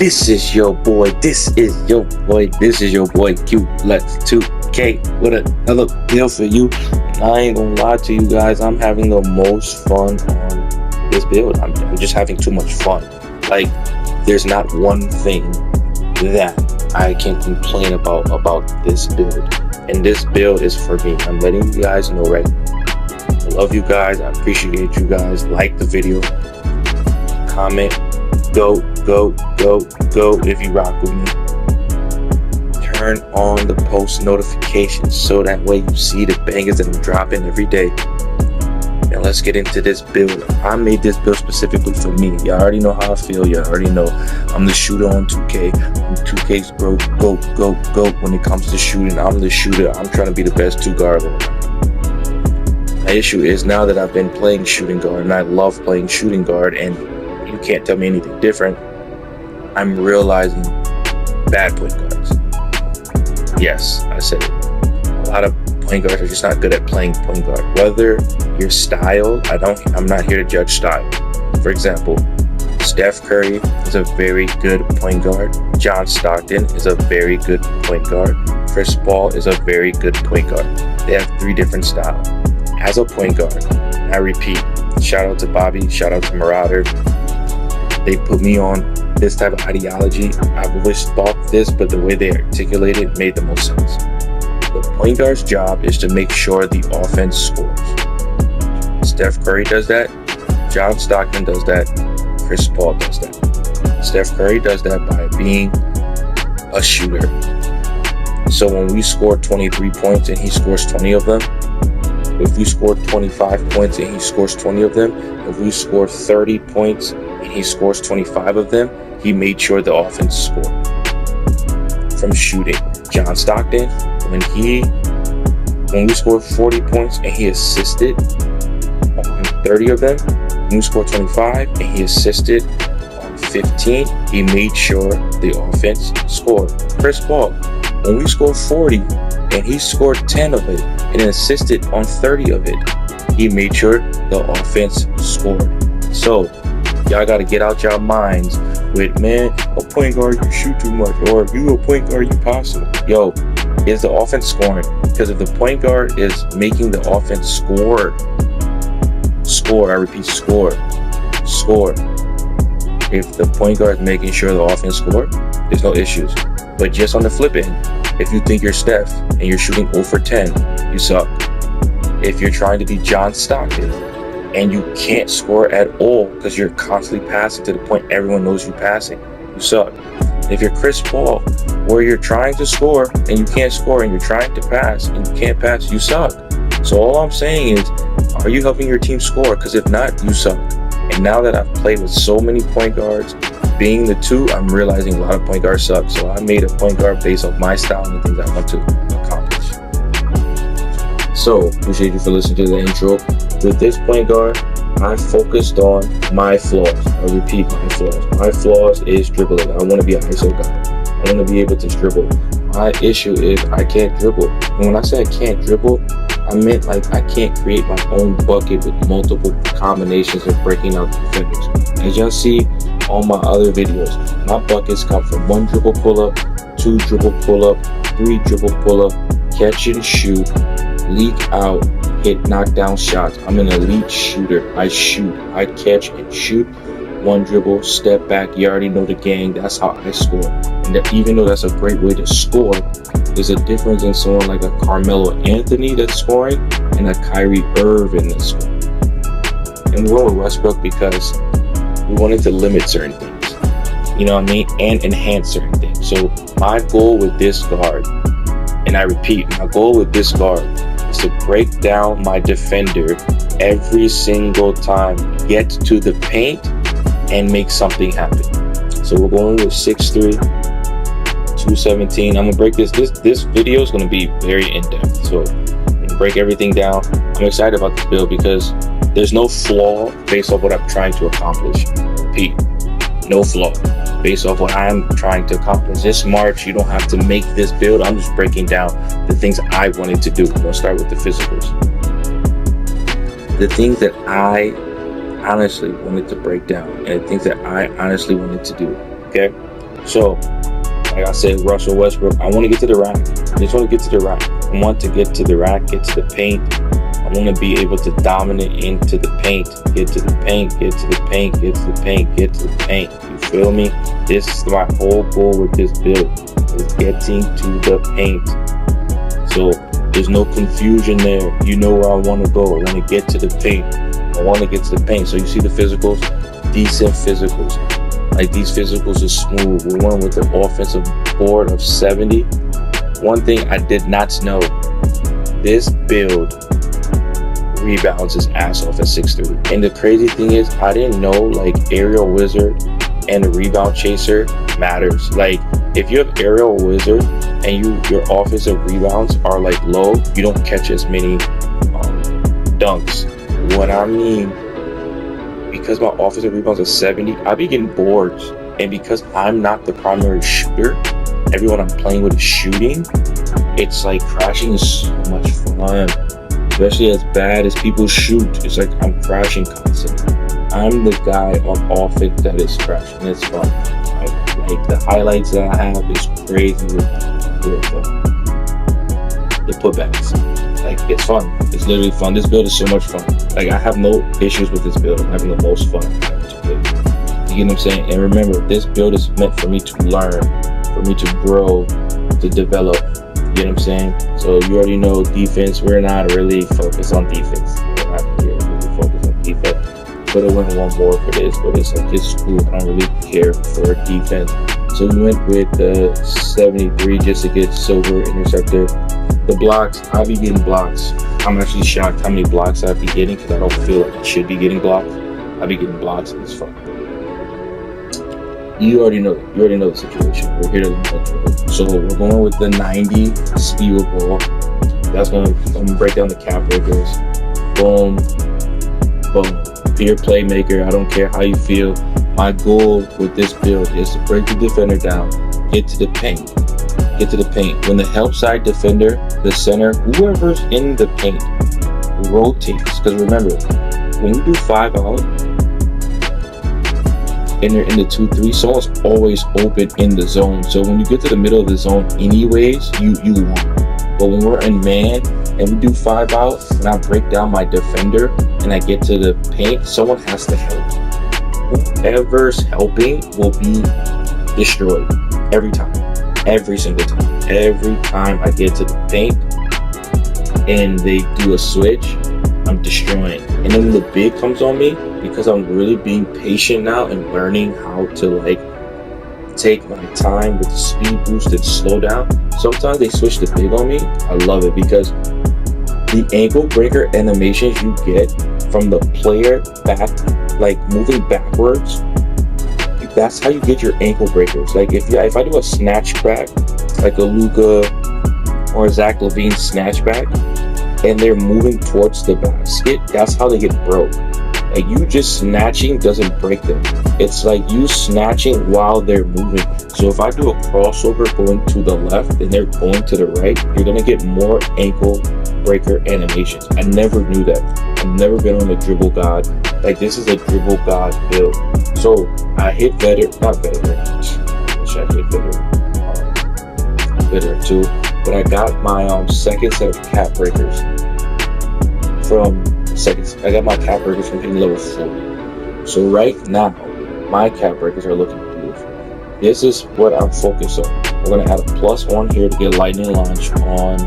This is your boy Q. Let's 2K with another deal for you. And I ain't gonna lie to you guys, I'm having the most fun on this build. I'm just having too much fun. Like, there's not one thing that I can complain about this build. And this build is for me. I'm letting you guys know, right? I love you guys. I appreciate you guys. Like the video, comment, go if you rock with me. Turn on the post notifications so that way you see the bangers that I'm dropping every day. Now let's get into this build. I made this build specifically for me. Y'all already know how I feel. Y'all already know I'm the shooter on 2K. I'm 2K's GOAT. When it comes to shooting, I'm the shooter. I'm trying to be the best 2-guard. My issue is, now that I've been playing shooting guard, and I love playing shooting guard, and you can't tell me anything different, I'm realizing bad point guards. Yes, I said it. A lot of point guards are just not good at playing point guard. Whether your style, I'm not here to judge style. For example, Steph Curry is a very good point guard. John Stockton is a very good point guard. Chris Paul is a very good point guard. They have 3 different styles. As a point guard, I repeat, shout out to Bobby, shout out to Marauder. They put me on this type of ideology. I've always thought this, but the way they articulate it made the most sense. The point guard's job is to make sure the offense scores. Steph Curry does that. John Stockton does that. Chris Paul does that. Steph Curry does that by being a shooter. So when we score 23 points and he scores 20 of them, if we score 25 points and he scores 20 of them, if we score 30 points and he scores 25 of them, he made sure the offense scored. From shooting, John Stockton, when we scored 40 points and he assisted on 30 of them, when we scored 25 and he assisted on 15, he made sure the offense scored. Chris Paul, when we scored 40 and he scored 10 of it and assisted on 30 of it, he made sure the offense scored. So y'all got to get out your minds with, man, a point guard, you shoot too much, or you a point guard, you pass it. Yo, is the offense scoring? Because if the point guard is making the offense score, I repeat, score. If the point guard is making sure the offense score, there's no issues. But just on the flip end, if you think you're Steph and you're shooting 0 for 10, you suck. If you're trying to be John Stockton and you can't score at all because you're constantly passing to the point everyone knows you're passing, you suck. If you're Chris Paul, where you're trying to score and you can't score, and you're trying to pass and you can't pass, you suck. So all I'm saying is, are you helping your team score? Because if not, you suck. And now that I've played with so many point guards, being the 2, I'm realizing a lot of point guards suck. So I made a point guard based off my style and the things I want to accomplish. So appreciate you for listening to the intro. With this point guard, I focused on my flaws. I repeat, my flaws. My flaws is dribbling. I want to be an ISO guy. I want to be able to dribble. My issue is I can't dribble. And when I say I can't dribble, I meant like I can't create my own bucket with multiple combinations of breaking out defenders. As y'all see on my other videos, my buckets come from 1 dribble pull-up, 2 dribble pull-up, 3 dribble pull-up, catch and shoot, leak out, hit knockdown shots. I'm an elite shooter. I shoot, I catch and shoot. 1 dribble, step back. You already know the game. That's how I score. And even though that's a great way to score, there's a difference in someone like a Carmelo Anthony that's scoring and a Kyrie Irving that's scoring. And we went with Westbrook because we wanted to limit certain things, you know what I mean, and enhance certain things. So my goal with this guard, and I repeat, my goal with this guard is to break down my defender every single time, get to the paint, and make something happen. So we're going with 6'3", 217. I'm gonna break this video is gonna be very in-depth, so I'm gonna break everything down. I'm excited about this build because there's no flaw based off what I'm trying to accomplish. Repeat, no flaw based off what I'm trying to accomplish. This March, you don't have to make this build. I'm just breaking down the things I wanted to do. We'll start with the physicals. The things that I honestly wanted to break down and the things that I honestly wanted to do, okay? So, like I said, Russell Westbrook, I want to get to the rack. I just want to get to the rack. I want to get to the rack, get to the paint. I want to be able to dominate into the paint. Get to the paint, get to the paint, get to the paint, get to the paint. You feel me? This is my whole goal with this build, is getting to the paint. So there's no confusion there. You know where I want to go. I want to get to the paint. I want to get to the paint. So you see the physicals? Decent physicals. Like, these physicals are smooth. We went with the offensive board of 70. One thing I did not know, this build rebounds his ass off at 6'3". And the crazy thing is, I didn't know like aerial wizard and a rebound chaser matters. Like, if you have aerial wizard and your offensive rebounds are like low, you don't catch as many dunks. What I mean, because my offensive rebounds are 70, I be getting boards. And because I'm not the primary shooter, everyone I'm playing with is shooting, it's like crashing is so much fun. Especially as bad as people shoot, it's like I'm crashing constantly. I'm the guy on offense that is crashing. It's fun. Like the highlights that I have is crazy with the putbacks. Like, it's fun. It's literally fun. This build is so much fun. Like, I have no issues with this build. I'm having the most fun I'm having to play. You get what I'm saying? And remember, this build is meant for me to learn, for me to grow, to develop. You know what I'm saying? So you already know defense. We're not really focused on defense. We're not here really focused on defense. Could have went one more for this, but it's like this school. I don't really care for defense. So we went with the 73 just to get silver interceptor. The blocks, I be getting blocks. I'm actually shocked how many blocks I be getting, because I don't feel like I should be getting blocks. I be getting blocks, and it's fun. You already know that. You already know the situation. We're here to learn that. So we're going with the 90 steal ball. That's going to break down the cap breakers. Boom. Boom. Be your playmaker. I don't care how you feel. My goal with this build is to break the defender down, get to the paint. Get to the paint. When the help side defender, the center, whoever's in the paint, rotates. Because remember, when you do 5 out, and you're in the 2-3, someone's always open in the zone. So when you get to the middle of the zone anyways, you won. But when we're in man and we do 5 out and I break down my defender and I get to the paint, someone has to help. Whoever's helping will be destroyed every time. Every single time. Every time I get to the paint and they do a switch, I'm destroying. And then when the big comes on me, because I'm really being patient now and learning how to like take my time with the speed boost and slow down. Sometimes they switch the big on me. I love it, because the ankle breaker animations you get from the player back, like moving backwards, that's how you get your ankle breakers. Like if I do a snatch back, like a Luka or Zach LaVine snatch back, and they're moving towards the basket, that's how they get broke. Like, you just snatching doesn't break them. It's like you snatching while they're moving. So if I do a crossover going to the left and they're going to the right, you're gonna get more ankle breaker animations. I never knew that. I've never been on a dribble god. Like, this is a dribble god build. So I hit not veteran. I wish I hit veteran too. But I got my second set of cap breakers from I got my cap breakers from hitting level 4. So right now, my cap breakers are looking beautiful. This is what I'm focused on. We're gonna add a +1 here to get lightning launch on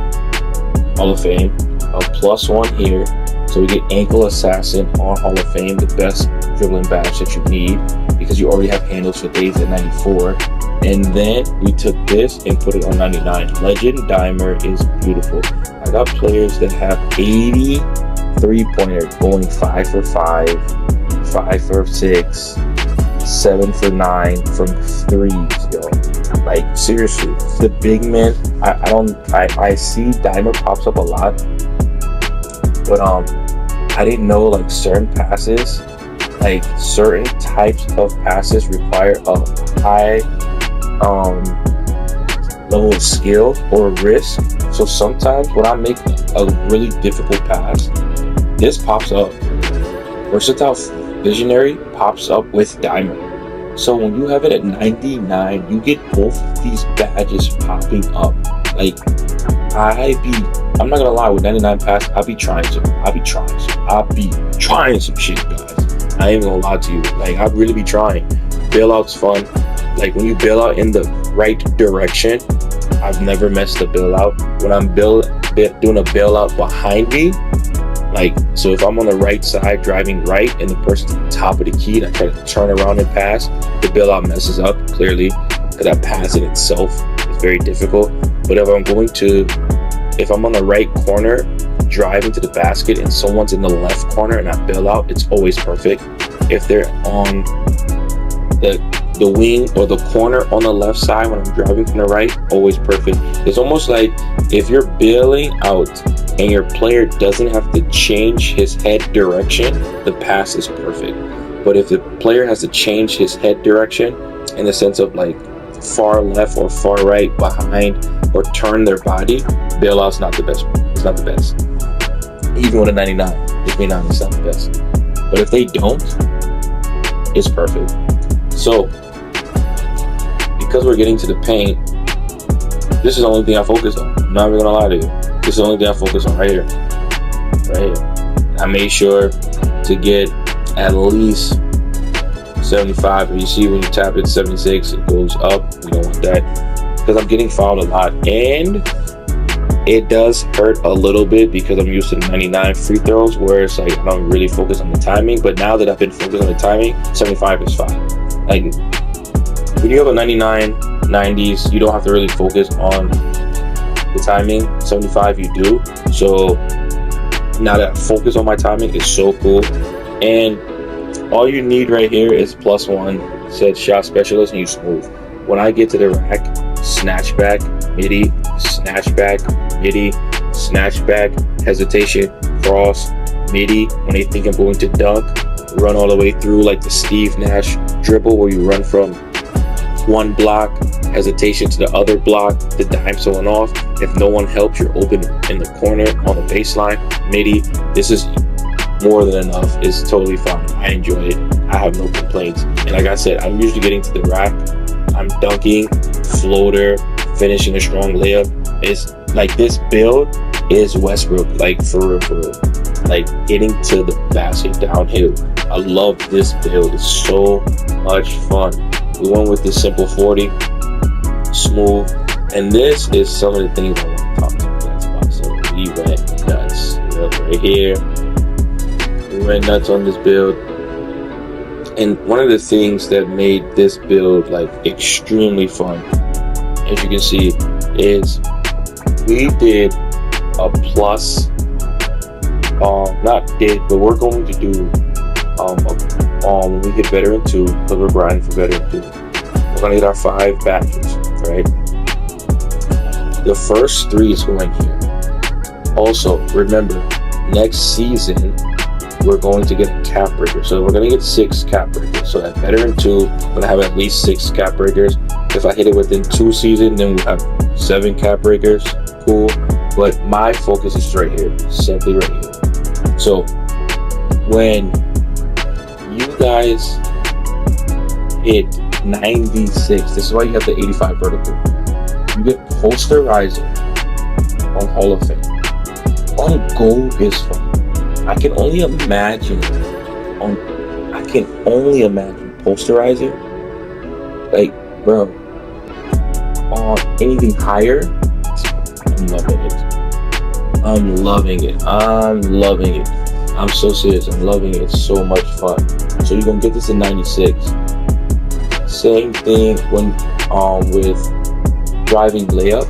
Hall of Fame. A +1 here, so we get ankle assassin on Hall of Fame, the best dribbling badge that you need, because you already have handles for days at 94. And then we took this and put it on 99. Legend Dimer is beautiful. I got players that have 80 3-pointer going 5 for 5, 5 for 6, 7 for 9 from threes, yo. Like, seriously, the big man. I see Dimer pops up a lot, but I didn't know like certain passes, like certain types of passes require a high level of skill or risk. So sometimes when I make a really difficult pass, this pops up. Versatile Visionary pops up with Dimer. So when you have it at 99, you get both of these badges popping up. Like, I'm not gonna lie, with 99 pass, I'll be trying some shit, guys. I ain't gonna lie to you. Like, I'd really be trying. Bailout's fun. Like, when you bail out in the right direction, I've never messed a bailout. When I'm doing a bailout behind me, like, so if I'm on the right side driving right and the person's at the top of the key and I try to turn around and pass, the bailout messes up clearly because that pass in itself is very difficult. But if I'm on the right corner driving to the basket and someone's in the left corner and I bail out, it's always perfect. If they're on the wing or the corner on the left side when I'm driving from the right, always perfect. It's almost like if you're bailing out and your player doesn't have to change his head direction, the pass is perfect. But if the player has to change his head direction in the sense of like far left or far right, behind, or turn their body, bailout's not the best. It's not the best. Even with a 99, it's not the best. But if they don't, it's perfect. So, because we're getting to the paint, this is the only thing I focus on. I'm not even gonna lie to you. This is the only thing I focus on right here. Right here. I made sure to get at least 75. If you see when you tap it 76, it goes up. We don't want that because I'm getting fouled a lot, and it does hurt a little bit because I'm used to 99 free throws, where it's like I don't really focus on the timing. But now that I've been focused on the timing, 75 is fine. Like, when you have a 99, 90s, you don't have to really focus on the timing. 75 you do. So now that I focus on my timing, it's so cool. And all you need right here is +1. It said shot specialist and you smooth. When I get to the rack, snatch back, midi, snatch back, midi, snatch back, hesitation, cross, midi. When they think I'm going to dunk, run all the way through like the Steve Nash dribble where you run from one block, hesitation to the other block, the dime someone off. If no one helps, you're open in the corner on the baseline, midi. This is more than enough. It's totally fine. I enjoy it. I have no complaints. And like I said, I'm usually getting to the rack, I'm dunking, floater, finishing a strong layup. It's like, this build is Westbrook, like for real. Like, getting to the basket downhill. I love this build. It's so much fun. We went with the simple 40, smooth, and this is some of the things I want to talk to you guys about. So we went nuts. Right here, we went nuts on this build. And one of the things that made this build like extremely fun, as you can see, is we did a plus. But we're going to do when we hit veteran 2, because we're grinding for veteran 2, we're gonna get our 5 badges, right? The first 3 is going here. Also, remember, next season we're going to get a cap breaker, so we're gonna get 6 cap breakers. So at veteran 2, we're gonna have at least 6 cap breakers. If I hit it within 2 seasons, then we'll have 7 cap breakers. Cool. But my focus is right here, simply right here. So when you guys hit 96, this is why you have the 85 vertical. You get posterizer on Hall of Fame. On gold is fun. I can only imagine posterizer. Like, bro, on anything higher, I'm loving it. I'm so serious. I'm loving it. It's so much fun. So you're gonna get this in 96. Same thing when with driving layup.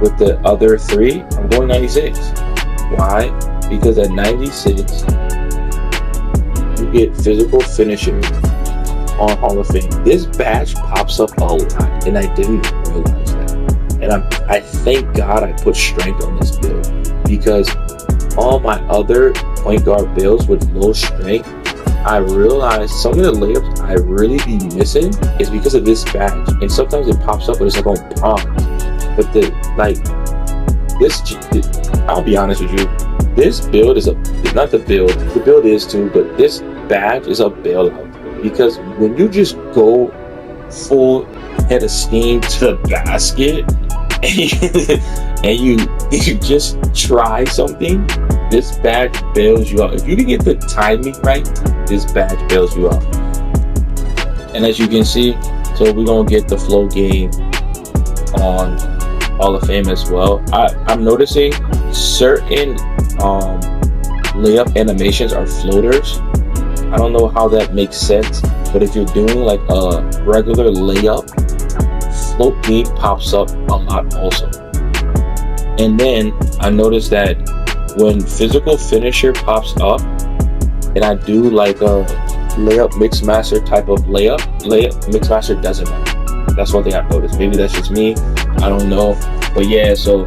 With the other 3, I'm going 96. Why? Because at 96, you get physical finisher on Hall of Fame. This badge pops up a lot, and I didn't realize that. And I thank God I put strength on this build, because all my other point guard builds with low strength, I realized some of the layups I really be missing is because of this badge. And sometimes it pops up, but it's like on bronze. But I'll be honest with you, this build is the build is too, but this badge is a bailout. because when you just go full head of steam to the basket and you just try something, this badge bails you out. If you can get the timing right, this badge bails you out. And as you can see, so we're gonna get the flow game on Hall of Fame as well. I'm noticing certain layup animations are floaters. I don't know how that makes sense, but if you're doing like a regular layup, float beam pops up a lot also. And then I noticed that when physical finisher pops up and I do like a layup mix master type of layup mix master doesn't matter. That's one thing I've noticed. Maybe that's just me, I don't know. But yeah, so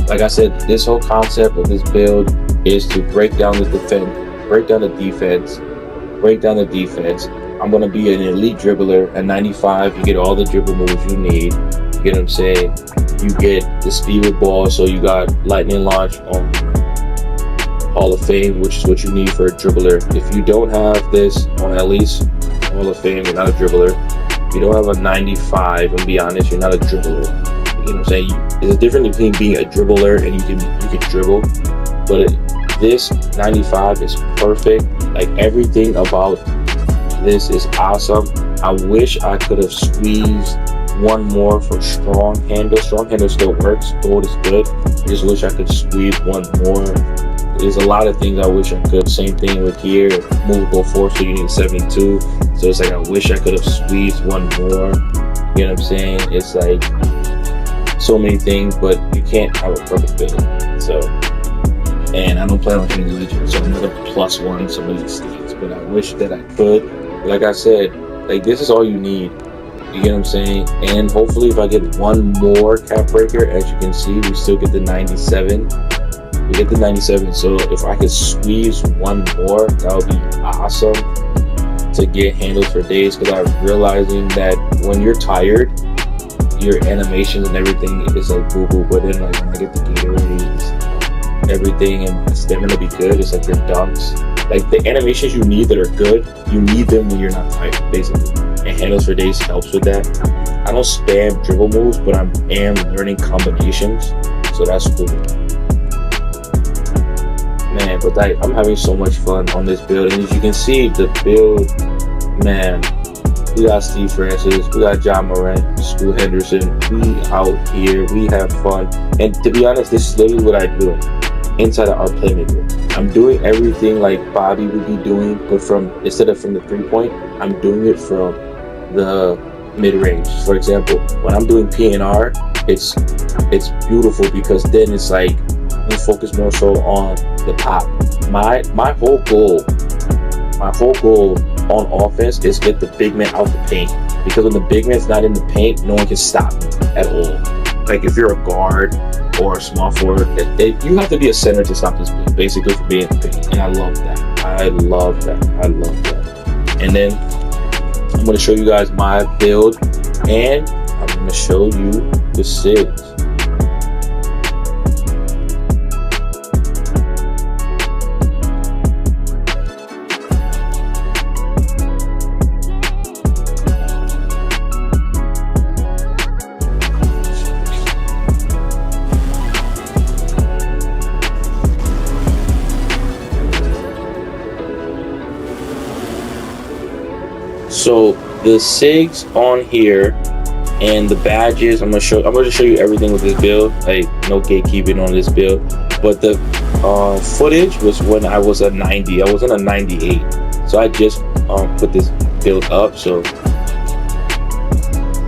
like I said, this whole concept of this build is to break down the defense. I'm gonna be an elite dribbler. At 95, you get all the dribble moves you need. You get what I'm saying? You get the speed with ball, so you got lightning launch on Hall of Fame, which is what you need for a dribbler. If you don't have this on at least Hall of Fame, you're not a dribbler. If you don't have a 95, and be honest, you're not a dribbler. You know what I'm saying? There's a difference between being a dribbler and you can dribble, but this 95 is perfect. Like, everything about this is awesome. I wish I could have squeezed one more for strong handle. Strong handle still works. Gold is good. I just wish I could squeeze one more. There's a lot of things I wish I could. Same thing with here. Movable force, so you need 72. So it's like I wish I could have squeezed one more. You know what I'm saying? It's like so many things, but you can't have a perfect build. So, and I don't plan on hitting legend, so another +1 some of these things. But I wish that I could. Like I said, like, this is all you need. You get what I'm saying? And hopefully if I get one more cap breaker, as you can see, we still get the 97. We get the 97. So if I could squeeze one more, that would be awesome to get handles for days, because I'm realizing that when you're tired, your animations and everything is like boo-boo. But then, like, when I get the Gatorades, everything, and my stamina be good, it's like your dunks. Like, the animations you need that are good, you need them when you're not tired, basically. And handles for days helps with that. I don't spam dribble moves, but I am learning combinations, so that's cool. Man, but like, I'm having so much fun on this build, and as you can see, the build, man, we got Steve Francis, we got John Morant, Scoot Henderson, we out here, we have fun. And to be honest, this is literally what I do inside of our playmaker. I'm doing everything like Bobby would be doing, but instead of from the 3-point, I'm doing it from the mid-range. For example, when I'm doing PNR, it's beautiful, because then it's like we focus more so on the pop. My whole goal on offense is get the big man out the paint, because when the big man's not in the paint, no one can stop me at all. Like, if you're a guard or a small forward, you have to be a center to stop this build, basically, for being in the paint. And I love that. And then I'm going to show you guys my build, and I'm going to show you the SIGs. So the SIGs on here and the badges, I'm gonna show you everything with this build. Like, no gatekeeping on this build. But the footage was when I was a 90. I wasn't a 98. So I just put this build up. So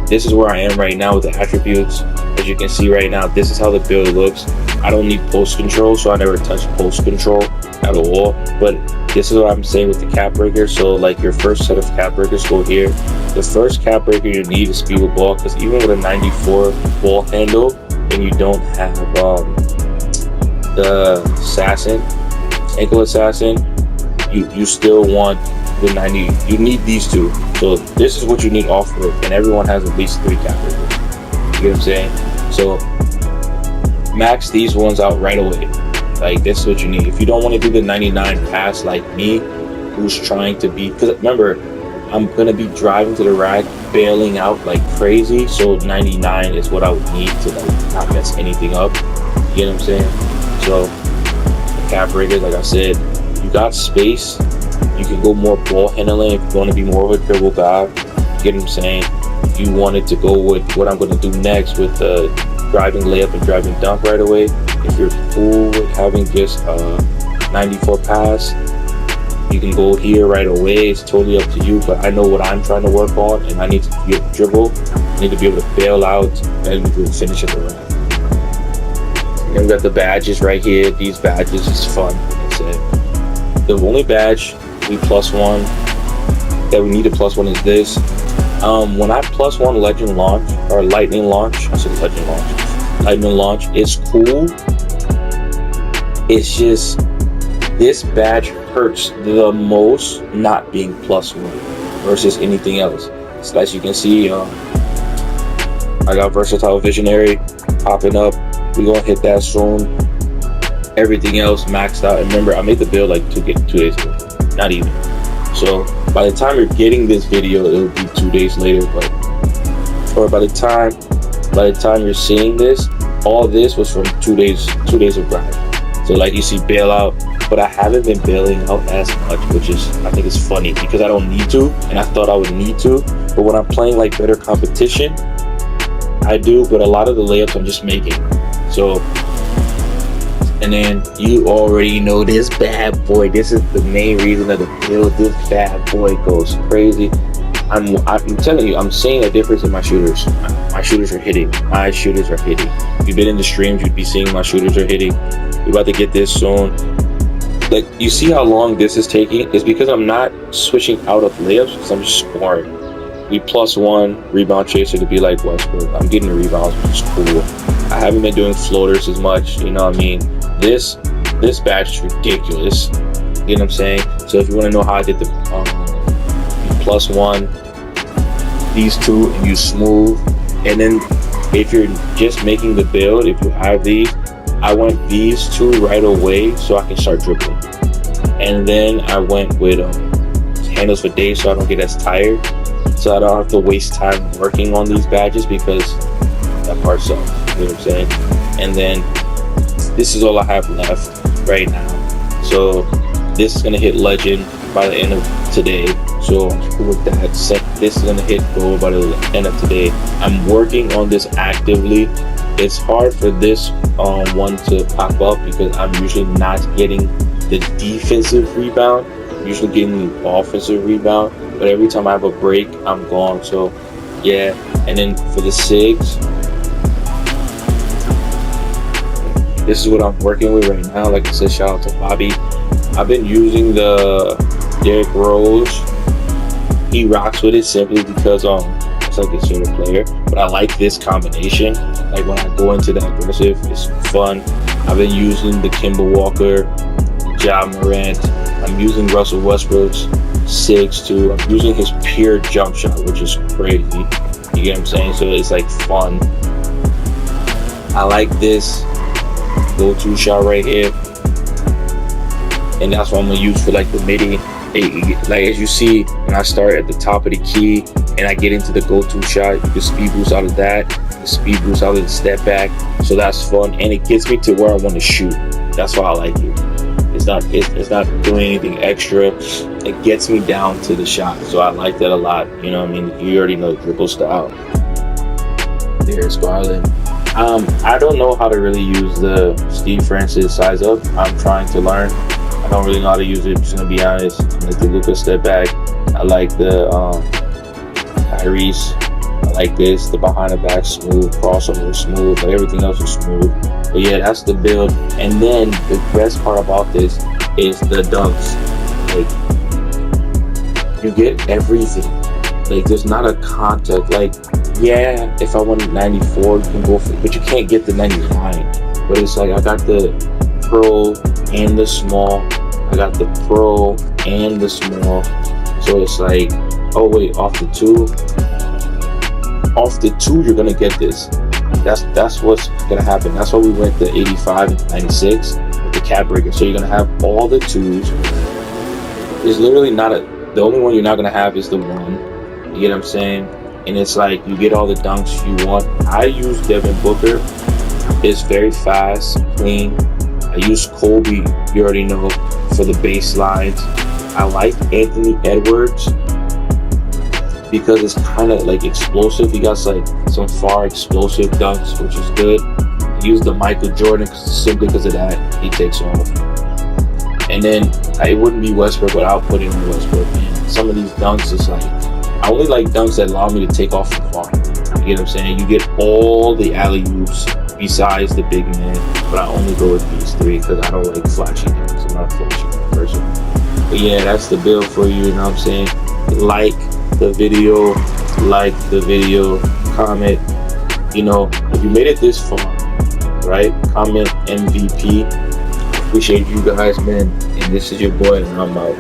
this is where I am right now with the attributes. As you can see right now, this is how the build looks. I don't need post control, so I never touch post control at all. But this is what I'm saying with the cap breaker. So, like, your first set of cap breakers go here. The first cap breaker you need is speed with ball, because even with a 94 ball handle and you don't have the assassin, ankle assassin, you still want the 90. You need these two. So this is what you need off road, and everyone has at least 3 cap breakers. You get what I'm saying? So max these ones out right away. Like, this is what you need. If you don't want to do the 99 pass like me, who's trying to be, because remember, I'm gonna be driving to the rack, bailing out like crazy. So 99 is what I would need to like not mess anything up. You know what I'm saying? So the cap breakers, like I said, you got space. You can go more ball handling if you want to be more of a dribble guy. You get what I'm saying? If you wanted to go with what I'm gonna do next with the driving layup and driving dunk right away, if you're cool with having just a 94 pass, you can go here right away. It's totally up to you, but I know what I'm trying to work on, and I need to be able to dribble. I need to be able to bail out and be able to finish at the rack. And we got the badges right here. These badges is fun, like I said. The only badge we +1 that we need to +1 is this. When I +1 legend launch or lightning launch, I said legend launch. Lightning launch, it's cool. It's just this badge hurts the most not being +1 versus anything else. So as you can see, I got versatile visionary popping up. We're gonna hit that soon. Everything else maxed out. And remember, I made the build like 2 days ago, not even. So by the time you're getting this video, it'll be 2 days later. But or by the time you're seeing this, all this was from 2 days of grind. So like you see bailout, but I haven't been bailing out as much, which is, I think it's funny because I don't need to, and I thought I would need to. But when I'm playing like better competition, I do. But a lot of the layups I'm just making. So, and then you already know this bad boy. This is the main reason of the build. This bad boy goes crazy. I'm telling you, I'm seeing a difference in my shooters. My shooters are hitting. My shooters are hitting. If you've been in the streams, you'd be seeing my shooters are hitting. We're about to get this soon. Like, you see how long this is taking? It's because I'm not switching out of layups, because I'm just scoring. We +1 rebound chaser to be like Westbrook. I'm getting the rebounds, which is cool. I haven't been doing floaters as much, you know what I mean? This badge is ridiculous. You know what I'm saying? So if you want to know how I did the +1, these two, and you smooth. And then if you're just making the build, if you have these, I went these two right away so I can start dribbling. And then I went with handles for days so I don't get as tired. So I don't have to waste time working on these badges because that part sucks. You know what I'm saying? And then this is all I have left right now. So this is gonna hit legend by the end of today. So I'm cool with that. This is gonna hit gold by the end of today. I'm working on this actively. It's hard for this one to pop up because I'm usually not getting the defensive rebound. I'm usually getting the offensive rebound. But every time I have a break, I'm gone. So yeah. And then for the SIGs, this is what I'm working with right now. Like I said, shout out to Bobby. I've been using the Derrick Rose. He rocks with it simply because it's like a sort of player. But I like this combination. Like when I go into the aggressive, it's fun. I've been using the Kimball Walker, Ja Morant. I'm using Russell Westbrook's 6'2". I'm using his pure jump shot, which is crazy. You get what I'm saying? So it's like fun. I like this go-to shot right here, and that's what I'm gonna use for like the midi. Like as you see, when I start at the top of the key and I get into the go-to shot, you can speed boost out of that, the speed boost out of the step back. So that's fun, and it gets me to where I want to shoot. That's why I like it. It's not doing anything extra. It gets me down to the shot, so I like that a lot. You know what I mean? You already know the dribble style. There's Garland. I don't know how to really use the Steve Francis size up. I'm trying to learn. I don't really know how to use it, just gonna be honest. I like the Luka step back. I like the Tyrese. I like this, the behind the back smooth, crossover smooth, but everything else is smooth. But yeah, that's the build. And then the best part about this is the dunks. Like, you get everything. Like, there's not a contact. Like, yeah, if I want 94, you can go for it, but you can't get the 99. But it's like, I got the pro and the small. I got the pro and the small. So it's like, oh wait, off the two, you're gonna get this. That's what's gonna happen. That's why we went to 85 and 96 with the cap breaker. So you're gonna have all the twos, There's literally not a. The only one you're not gonna have is the one. You get what I'm saying? And it's like you get all the dunks you want. I use Devin Booker. It's very fast, clean. I use Kobe. You already know, for the baselines. I like Anthony Edwards because it's kind of like explosive. He got like some far explosive dunks, which is good. I use the Michael Jordan simply because of that. He takes off. And then it wouldn't be Westbrook without putting in Westbrook. And some of these dunks, it's like, I only like dunks that allow me to take off from far. You get what I'm saying? You get all the alley-oops besides the big man, but I only go with these three because I don't like flashy dunks. I'm not a flashy person. But yeah, that's the build for you, you know what I'm saying? Like the video, comment. You know, if you made it this far, right? Comment MVP. Appreciate you guys, man. And this is your boy, and I'm out.